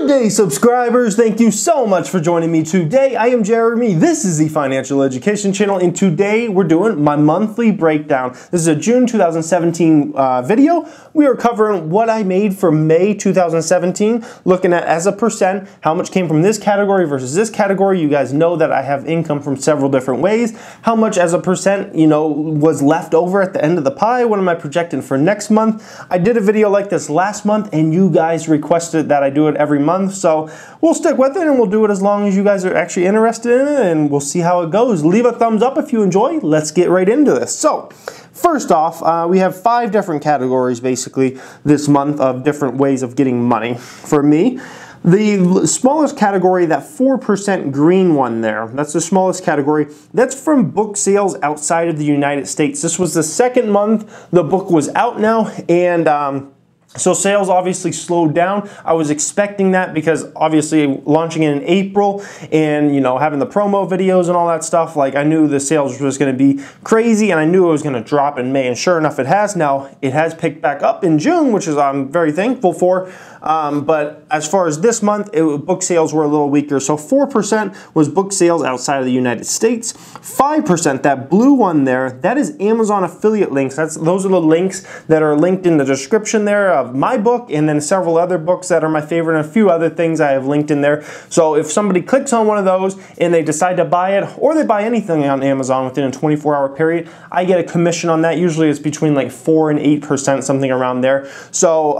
Good day, subscribers. Thank you so much for joining me today. I am Jeremy. This is the Financial Education Channel, and today we're doing my monthly breakdown. This is a June 2017 video. We are covering what I made for May 2017, looking at as a percent, how much came from this category versus this category. You guys know that I have income from several different ways. How much as a percent, was left over at the end of the pie. What am I projecting for next month? I did a video like this last month, and you guys requested that I do it every month, so we'll stick with it and we'll do it as long as you guys are actually interested in it, and we'll see how it goes. Leave a thumbs up if you enjoy. Let's get right into this. So first off, we have 5 different categories basically this month of different ways of getting money. For me, the smallest category, that 4% green one there, that's the smallest category. That's from book sales outside of the United States. This was the second month the book was out now, and so sales obviously slowed down. I was expecting that because obviously launching in April and having the promo videos and all that stuff, like I knew the sales was going to be crazy and I knew it was going to drop in May, and sure enough it has. Now it has picked back up in June, which is I'm very thankful for. But as far as this month, book sales were a little weaker. So 4% was book sales outside of the United States. 5%, that blue one there, that is Amazon affiliate links. Those are the links that are linked in the description there of my book, and then several other books that are my favorite, and a few other things I have linked in there. So if somebody clicks on one of those and they decide to buy it, or they buy anything on Amazon within a 24-hour period, I get a commission on that. Usually it's between like 4 and 8%, something around there. So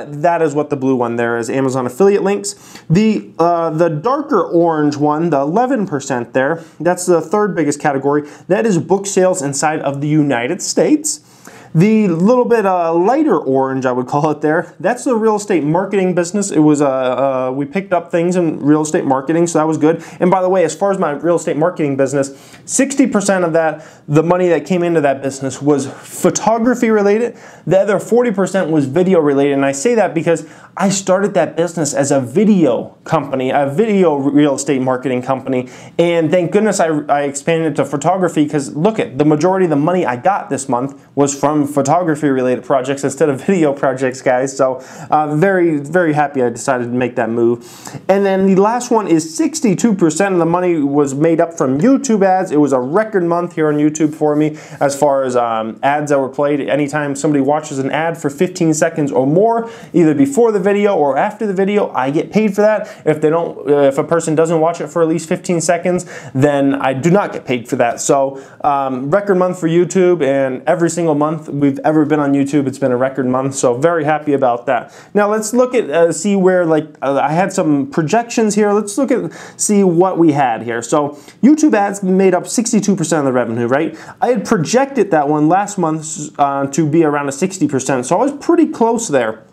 that is what the blue one there is, Amazon affiliate links. The darker orange one, the 11% there, that's the third biggest category. That is book sales inside of the United States. The little bit lighter orange, I would call it there, that's the real estate marketing business. It was, we picked up things in real estate marketing, so that was good. And by the way, as far as my real estate marketing business, 60% of that, the money that came into that business was photography related. The other 40% was video related. And I say that because I started that business as a video company, a video real estate marketing company. And thank goodness I expanded to photography, because look at the majority of the money I got this month was from photography related projects instead of video projects, guys. So very, very happy I decided to make that move. And then the last one is 62% of the money was made up from YouTube ads. It was a record month here on YouTube for me as far as ads that were played. Anytime somebody watches an ad for 15 seconds or more, either before the video or after the video, I get paid for that. If a person doesn't watch it for at least 15 seconds, then I do not get paid for that. So record month for YouTube, and every single month we've ever been on YouTube, it's been a record month, so very happy about that. Now let's look at see where I had some projections here. Let's look at see what we had here. So YouTube ads made up 62% of the revenue, right? I had projected that one last month to be around a 60%, so I was pretty close there.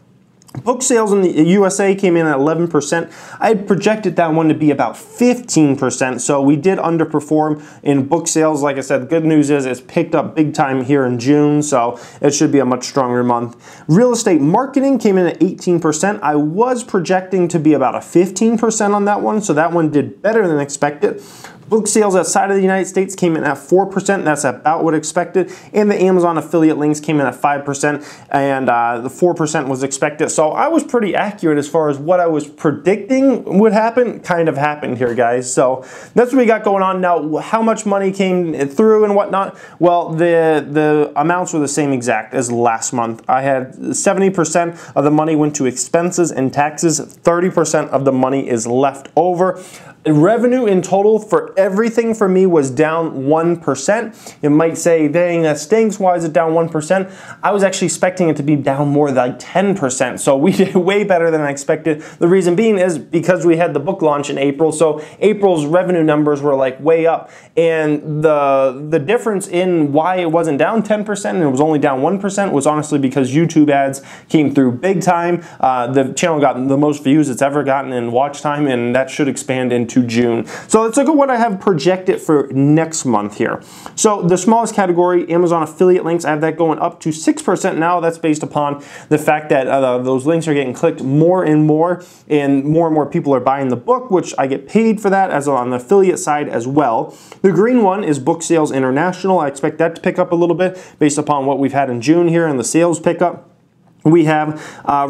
Book sales in the USA came in at 11%. I had projected that one to be about 15%, so we did underperform in book sales. Like I said, the good news is it's picked up big time here in June, so it should be a much stronger month. Real estate marketing came in at 18%. I was projecting to be about a 15% on that one, so that one did better than expected. Book sales outside of the United States came in at 4%. That's about what expected. And the Amazon affiliate links came in at 5%, and the 4% was expected. So I was pretty accurate as far as what I was predicting would happen, kind of happened here, guys. So that's what we got going on. Now, how much money came through and whatnot? Well, the amounts were the same exact as last month. I had 70% of the money went to expenses and taxes. 30% of the money is left over. Revenue in total for everything for me was down 1%. You might say, dang, that stinks. Why is it down 1%? I was actually expecting it to be down more like 10%. So we did way better than I expected. The reason being is because we had the book launch in April. So April's revenue numbers were like way up. And the difference in why it wasn't down 10% and it was only down 1% was honestly because YouTube ads came through big time. The channel got the most views it's ever gotten in watch time, and that should expand into June. So let's look at what I have projected for next month here. So the smallest category, Amazon affiliate links, I have that going up to 6% now. That's based upon the fact that those links are getting clicked more and more more people are buying the book, which I get paid for that as on the affiliate side as well. The green one is book sales international. I expect that to pick up a little bit based upon what we've had in June here and the sales pickup. We have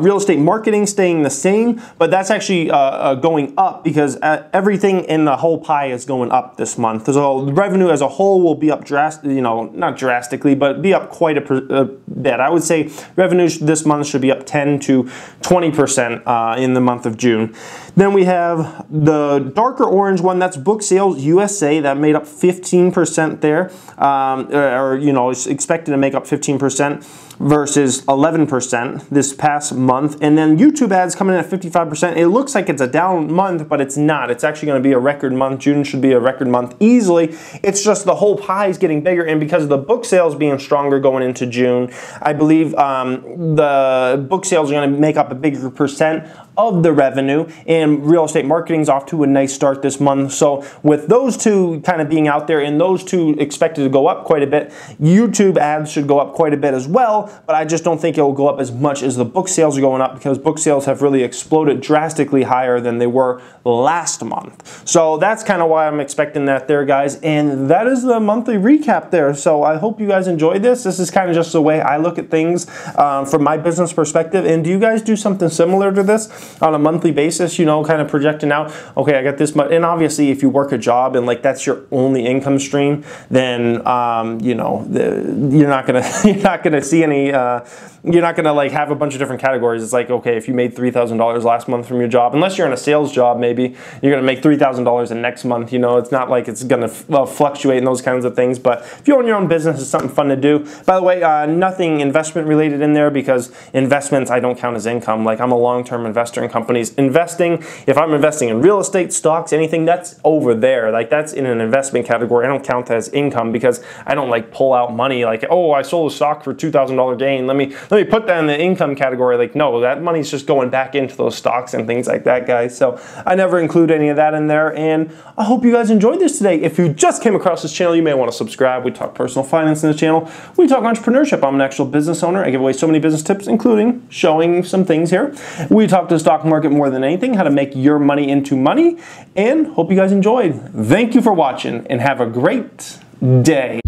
real estate marketing staying the same, but that's actually going up because everything in the whole pie is going up this month. So the revenue as a whole will be up not drastically, but be up quite a bit. I would say revenue this month should be up 10 to 20% in the month of June. Then we have the darker orange one, that's book sales USA, that made up 15% there, is expected to make up 15% versus 11% this past month. And then YouTube ads coming in at 55%. It looks like it's a down month, but it's not. It's actually going to be a record month. June should be a record month easily. It's just the whole pie is getting bigger, and because of the book sales being stronger going into June, I believe the book sales are going to make up a bigger percent of the revenue, and real estate marketing is off to a nice start this month. So with those two kind of being out there and those two expected to go up quite a bit, YouTube ads should go up quite a bit as well, but I just don't think it will go up as much as the book sales are going up, because book sales have really exploded drastically higher than they were last month. So that's kind of why I'm expecting that there, guys, and that is the monthly recap there. So I hope you guys enjoyed this. This is kind of just the way I look at things from my business perspective. And do you guys do something similar to this on a monthly basis, kind of projecting out, okay, I got this much? And obviously if you work a job and like that's your only income stream, then you're not gonna see any you're not gonna like have a bunch of different categories. It's like, okay, if you made $3,000 last month from your job, unless you're in a sales job, maybe you're gonna make $3,000 in next month. It's not like it's gonna fluctuate in those kinds of things. But if you own your own business, it's something fun to do. By the way, nothing investment related in there, because investments I don't count as income. Like, I'm a long-term investor in companies. Investing, if I'm investing in real estate, stocks, anything, that's over there. Like, that's in an investment category. I don't count that as income, because I don't like pull out money like, oh, I sold a stock for $2,000 gain. Let me put that in the income category. Like, no, that money's just going back into those stocks and things like that, guys. So I never include any of that in there. And I hope you guys enjoyed this today. If you just came across this channel, you may want to subscribe. We talk personal finance in this channel. We talk entrepreneurship. I'm an actual business owner. I give away so many business tips, including showing some things here. We talk to the stock market more than anything, how to make your money into money, and hope you guys enjoyed. Thank you for watching, and have a great day.